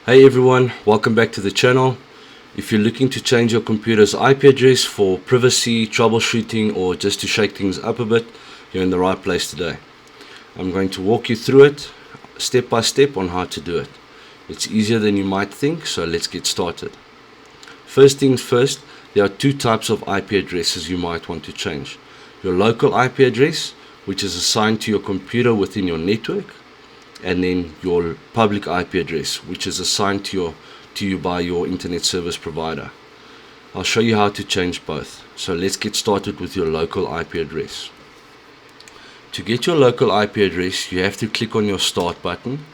Hey everyone, welcome back to the channel. If you're looking to change your computer's IP address for privacy, troubleshooting, or just to shake things up a bit, you're in the right place today. I'm going to walk you through it step by step on how to do it. It's easier than you might think, so let's get started. First things first, there are two types of IP addresses you might want to change. Your local IP address, which is assigned to your computer within your network, and then your public IP address, which is assigned to you by your internet service provider. I'll show you how to change both. So let's get started with your local IP address. To get your local IP address, you have to click on your start button,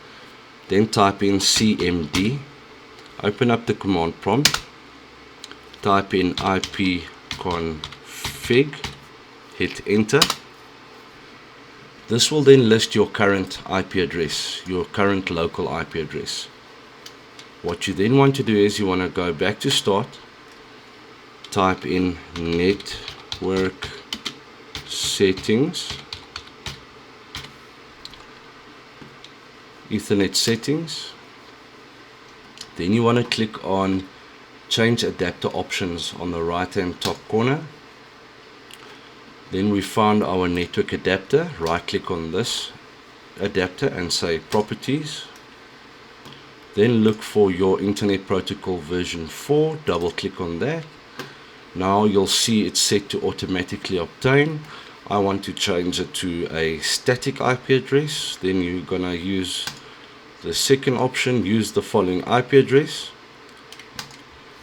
then type in cmd, open up the command prompt, type in ipconfig, hit enter. This will then list your current IP address, your current local IP address. What you then want to do is you want to go back to start, type in network settings, Ethernet settings. Then you want to click on change adapter options on the right hand top corner. Then we found our network adapter. Right click on this adapter and say properties. Then look for your Internet Protocol version 4, double click on that. Now you'll see it's set to automatically obtain. I want to change it to a static IP address. Then you're gonna use the second option, use the following IP address.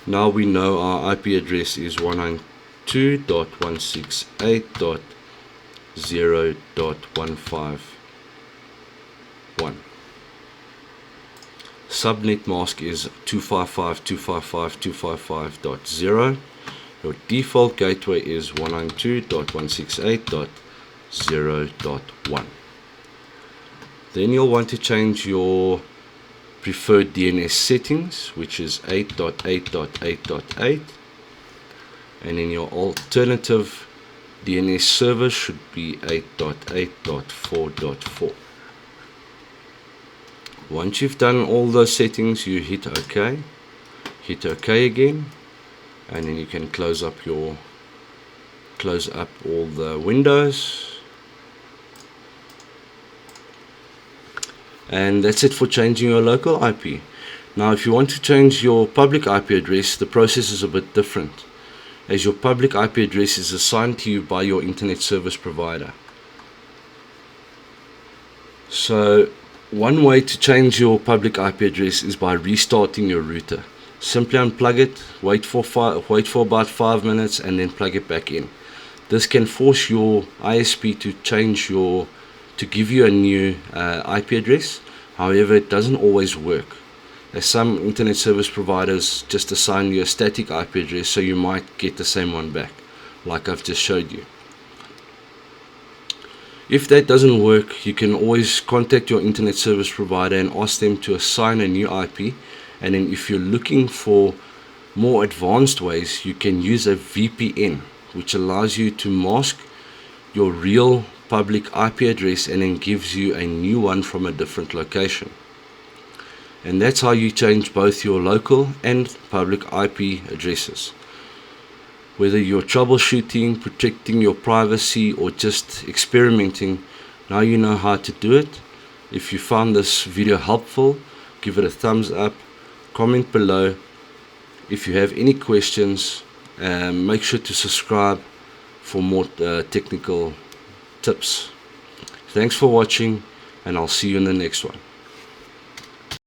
Now we know our IP address is 192.168.0.151. Subnet mask is 255.255.255.0. Your default gateway is 192.168.0.1. Then you'll want to change your preferred DNS settings, which is 8.8.8.8, and then your alternative DNS server should be 8.8.4.4. Once you've done all those settings, you hit OK, again, and then you can close up all the windows. And that's it for changing your local IP. Now if you want to change your public IP address, the process is a bit different, as your public IP address is assigned to you by your internet service provider. So one way to change your public IP address is by restarting your router. Simply unplug it, wait for about 5 minutes, and then plug it back in. This can force your ISP to give you a new IP address. However, it doesn't always work, as some internet service providers just assign you a static IP address, so you might get the same one back, like I've just showed you. If that doesn't work, you can always contact your internet service provider and ask them to assign a new IP. And then if you're looking for more advanced ways, you can use a VPN, which allows you to mask your real public IP address and then gives you a new one from a different location. And that's how you change both your local and public IP addresses. Whether you're troubleshooting, protecting your privacy, or just experimenting, now you know how to do it. If you found this video helpful, give it a thumbs up, comment below. If you have any questions, make sure to subscribe for more technical tips. Thanks for watching, and I'll see you in the next one.